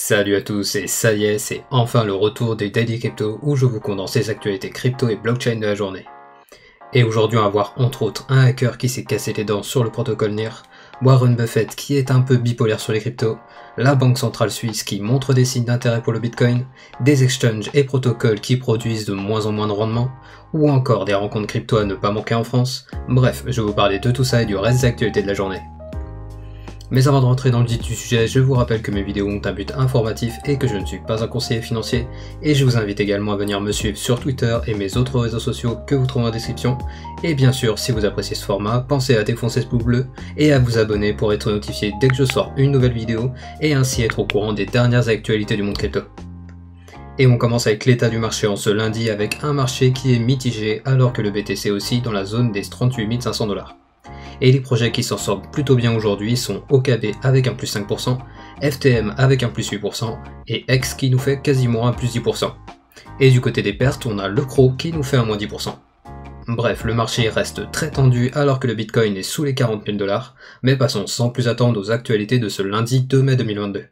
Salut à tous et ça y est, c'est enfin le retour des Daily Crypto où je vous condense les actualités crypto et blockchain de la journée. Et aujourd'hui on va voir entre autres un hacker qui s'est cassé les dents sur le protocole NIR, Warren Buffett qui est un peu bipolaire sur les cryptos, la banque centrale suisse qui montre des signes d'intérêt pour le Bitcoin, des exchanges et protocoles qui produisent de moins en moins de rendement, ou encore des rencontres crypto à ne pas manquer en France. Bref, je vais vous parler de tout ça et du reste des actualités de la journée. Mais avant de rentrer dans le vif du sujet, je vous rappelle que mes vidéos ont un but informatif et que je ne suis pas un conseiller financier, et je vous invite également à venir me suivre sur Twitter et mes autres réseaux sociaux que vous trouverez en description, et bien sûr si vous appréciez ce format, pensez à défoncer ce pouce bleu et à vous abonner pour être notifié dès que je sors une nouvelle vidéo et ainsi être au courant des dernières actualités du monde crypto. Et on commence avec l'état du marché en ce lundi avec un marché qui est mitigé alors que le BTC aussi dans la zone des 38 500 $. Et les projets qui s'en sortent plutôt bien aujourd'hui sont OKB avec un plus 5%, FTM avec un plus 8% et X qui nous fait quasiment un plus 10%. Et du côté des pertes, on a le CRO qui nous fait un moins 10%. Bref, le marché reste très tendu alors que le Bitcoin est sous les 40 000 $, mais passons sans plus attendre aux actualités de ce lundi 2 mai 2022.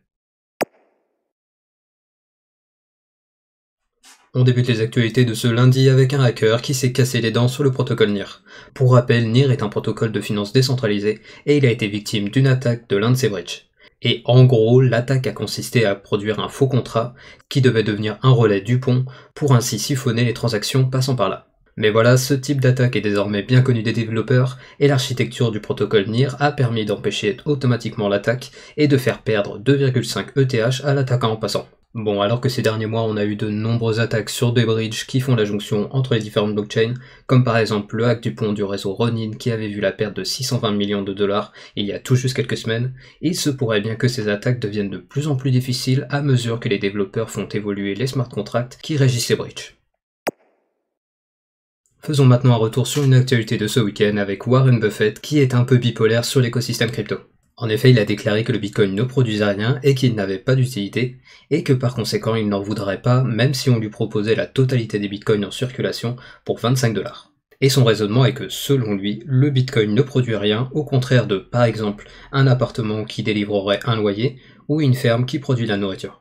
On débute les actualités de ce lundi avec un hacker qui s'est cassé les dents sur le protocole NIR. Pour rappel, NIR est un protocole de finance décentralisé et il a été victime d'une attaque de l'un de ses bridges. Et en gros, l'attaque a consisté à produire un faux contrat qui devait devenir un relais du pont pour ainsi siphonner les transactions passant par là. Mais voilà, ce type d'attaque est désormais bien connu des développeurs et l'architecture du protocole NIR a permis d'empêcher automatiquement l'attaque et de faire perdre 2,5 ETH à l'attaquant en passant. Bon, alors que ces derniers mois on a eu de nombreuses attaques sur des bridges qui font la jonction entre les différentes blockchains, comme par exemple le hack du pont du réseau Ronin qui avait vu la perte de 620 millions de dollars il y a tout juste quelques semaines, il se pourrait bien que ces attaques deviennent de plus en plus difficiles à mesure que les développeurs font évoluer les smart contracts qui régissent ces bridges. Faisons maintenant un retour sur une actualité de ce week-end avec Warren Buffett qui est un peu bipolaire sur l'écosystème crypto. En effet, il a déclaré que le Bitcoin ne produisait rien et qu'il n'avait pas d'utilité, et que par conséquent il n'en voudrait pas même si on lui proposait la totalité des Bitcoins en circulation pour 25 $. Et son raisonnement est que selon lui, le Bitcoin ne produit rien, au contraire de par exemple un appartement qui délivrerait un loyer ou une ferme qui produit la nourriture.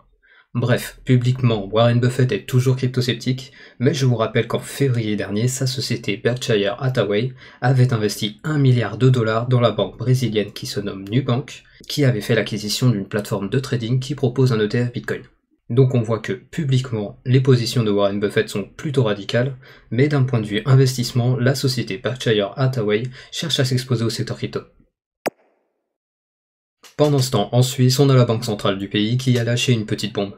Bref, publiquement, Warren Buffett est toujours crypto-sceptique, mais je vous rappelle qu'en février dernier, sa société Berkshire Hathaway avait investi 1 milliard de dollars dans la banque brésilienne qui se nomme Nubank, qui avait fait l'acquisition d'une plateforme de trading qui propose un ETF Bitcoin. Donc on voit que, publiquement, les positions de Warren Buffett sont plutôt radicales, mais d'un point de vue investissement, la société Berkshire Hathaway cherche à s'exposer au secteur crypto. Pendant ce temps, en Suisse, on a la banque centrale du pays qui a lâché une petite bombe.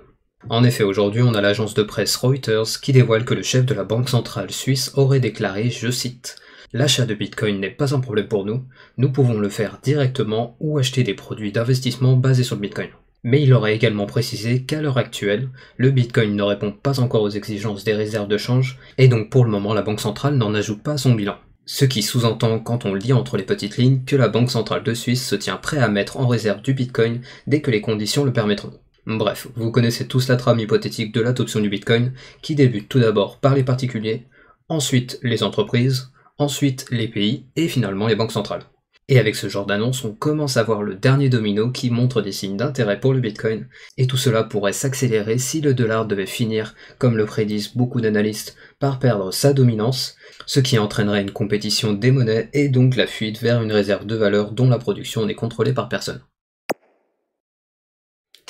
En effet, aujourd'hui, on a l'agence de presse Reuters qui dévoile que le chef de la banque centrale suisse aurait déclaré, je cite, « L'achat de Bitcoin n'est pas un problème pour nous pouvons le faire directement ou acheter des produits d'investissement basés sur le Bitcoin. » Mais il aurait également précisé qu'à l'heure actuelle, le Bitcoin ne répond pas encore aux exigences des réserves de change, et donc pour le moment la banque centrale n'en ajoute pas à son bilan. Ce qui sous-entend, quand on lit entre les petites lignes, que la Banque centrale de Suisse se tient prêt à mettre en réserve du Bitcoin dès que les conditions le permettront. Bref, vous connaissez tous la trame hypothétique de l'adoption du Bitcoin, qui débute tout d'abord par les particuliers, ensuite les entreprises, ensuite les pays, et finalement les banques centrales. Et avec ce genre d'annonce, on commence à voir le dernier domino qui montre des signes d'intérêt pour le Bitcoin, et tout cela pourrait s'accélérer si le dollar devait finir, comme le prédisent beaucoup d'analystes, par perdre sa dominance, ce qui entraînerait une compétition des monnaies et donc la fuite vers une réserve de valeur dont la production n'est contrôlée par personne.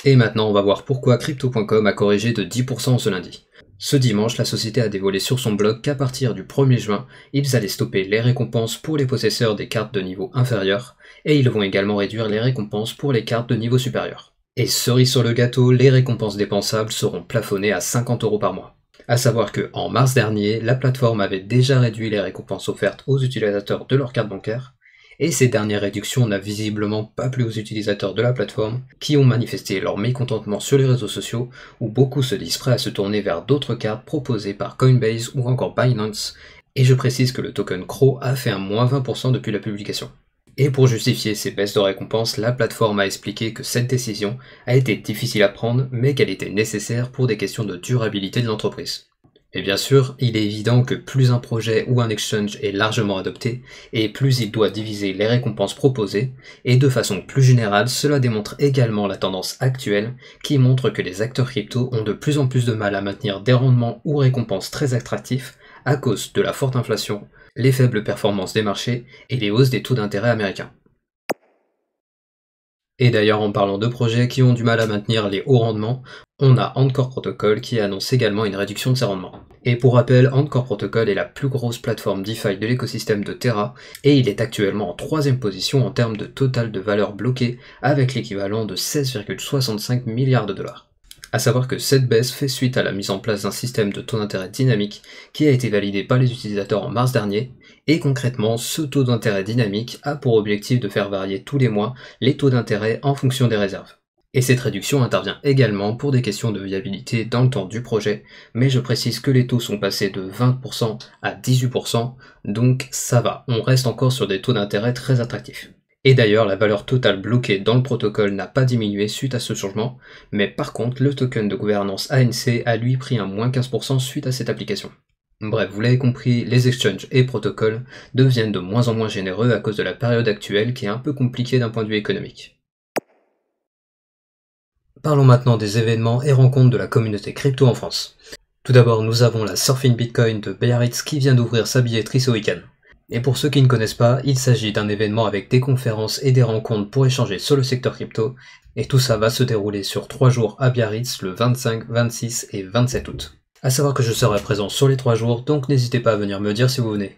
Et maintenant on va voir pourquoi Crypto.com a corrigé de 10% ce lundi. Ce dimanche, la société a dévoilé sur son blog qu'à partir du 1er juin, ils allaient stopper les récompenses pour les possesseurs des cartes de niveau inférieur, et ils vont également réduire les récompenses pour les cartes de niveau supérieur. Et cerise sur le gâteau, les récompenses dépensables seront plafonnées à 50 € par mois. A savoir que, en mars dernier, la plateforme avait déjà réduit les récompenses offertes aux utilisateurs de leur carte bancaire, et ces dernières réductions n'a visiblement pas plu aux utilisateurs de la plateforme, qui ont manifesté leur mécontentement sur les réseaux sociaux, où beaucoup se disent prêts à se tourner vers d'autres cartes proposées par Coinbase ou encore Binance, et je précise que le token CRO a fait un moins 20% depuis la publication. Et pour justifier ces baisses de récompenses, la plateforme a expliqué que cette décision a été difficile à prendre, mais qu'elle était nécessaire pour des questions de durabilité de l'entreprise. Et bien sûr, il est évident que plus un projet ou un exchange est largement adopté, et plus il doit diviser les récompenses proposées, et de façon plus générale, cela démontre également la tendance actuelle, qui montre que les acteurs crypto ont de plus en plus de mal à maintenir des rendements ou récompenses très attractifs à cause de la forte inflation, les faibles performances des marchés et les hausses des taux d'intérêt américains. Et d'ailleurs, en parlant de projets qui ont du mal à maintenir les hauts rendements, on a Encore Protocol qui annonce également une réduction de ses rendements. Et pour rappel, Encore Protocol est la plus grosse plateforme DeFi de l'écosystème de Terra, et il est actuellement en 3e position en termes de total de valeur bloquée, avec l'équivalent de 16,65 milliards de dollars. A savoir que cette baisse fait suite à la mise en place d'un système de taux d'intérêt dynamique qui a été validé par les utilisateurs en mars dernier, et concrètement, ce taux d'intérêt dynamique a pour objectif de faire varier tous les mois les taux d'intérêt en fonction des réserves. Et cette réduction intervient également pour des questions de viabilité dans le temps du projet, mais je précise que les taux sont passés de 20% à 18%, donc ça va, on reste encore sur des taux d'intérêt très attractifs. Et d'ailleurs, la valeur totale bloquée dans le protocole n'a pas diminué suite à ce changement, mais par contre, le token de gouvernance ANC a lui pris un moins 15% suite à cette application. Bref, vous l'avez compris, les exchanges et protocoles deviennent de moins en moins généreux à cause de la période actuelle qui est un peu compliquée d'un point de vue économique. Parlons maintenant des événements et rencontres de la communauté crypto en France. Tout d'abord, nous avons la Surfing Bitcoin de Biarritz qui vient d'ouvrir sa billetterie ce week-end. Et pour ceux qui ne connaissent pas, il s'agit d'un événement avec des conférences et des rencontres pour échanger sur le secteur crypto, et tout ça va se dérouler sur 3 jours à Biarritz le 25, 26 et 27 août. A savoir que je serai présent sur les 3 jours, donc n'hésitez pas à venir me dire si vous venez.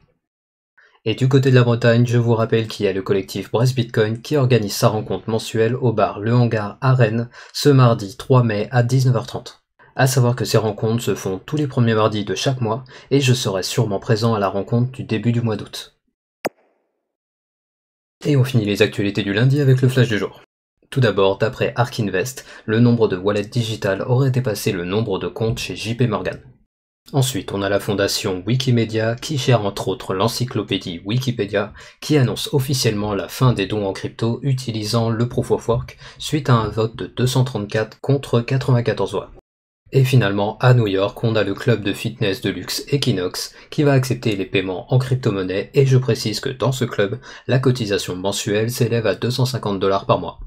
Et du côté de la Bretagne, je vous rappelle qu'il y a le collectif Brest Bitcoin qui organise sa rencontre mensuelle au bar Le Hangar à Rennes ce mardi 3 mai à 19h30. A savoir que ces rencontres se font tous les premiers mardis de chaque mois et je serai sûrement présent à la rencontre du début du mois d'août. Et on finit les actualités du lundi avec le flash du jour. Tout d'abord, d'après Ark Invest, le nombre de wallets digitales aurait dépassé le nombre de comptes chez JP Morgan. Ensuite, on a la fondation Wikimedia qui gère entre autres l'encyclopédie Wikipédia qui annonce officiellement la fin des dons en crypto utilisant le Proof of Work suite à un vote de 234 contre 94 voix. Et finalement, à New York, on a le club de fitness de luxe Equinox qui va accepter les paiements en crypto-monnaie et je précise que dans ce club, la cotisation mensuelle s'élève à 250 $ par mois.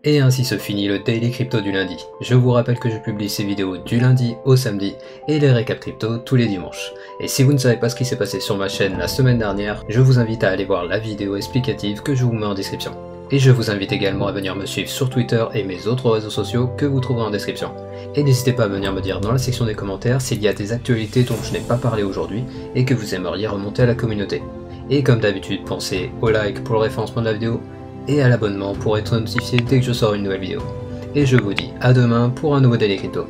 Et ainsi se finit le Daily Crypto du lundi. Je vous rappelle que je publie ces vidéos du lundi au samedi et les récaps crypto tous les dimanches. Et si vous ne savez pas ce qui s'est passé sur ma chaîne la semaine dernière, je vous invite à aller voir la vidéo explicative que je vous mets en description. Et je vous invite également à venir me suivre sur Twitter et mes autres réseaux sociaux que vous trouverez en description. Et n'hésitez pas à venir me dire dans la section des commentaires s'il y a des actualités dont je n'ai pas parlé aujourd'hui et que vous aimeriez remonter à la communauté. Et comme d'habitude, pensez au like pour le référencement de la vidéo et à l'abonnement pour être notifié dès que je sors une nouvelle vidéo. Et je vous dis à demain pour un nouveau Daily Crypto.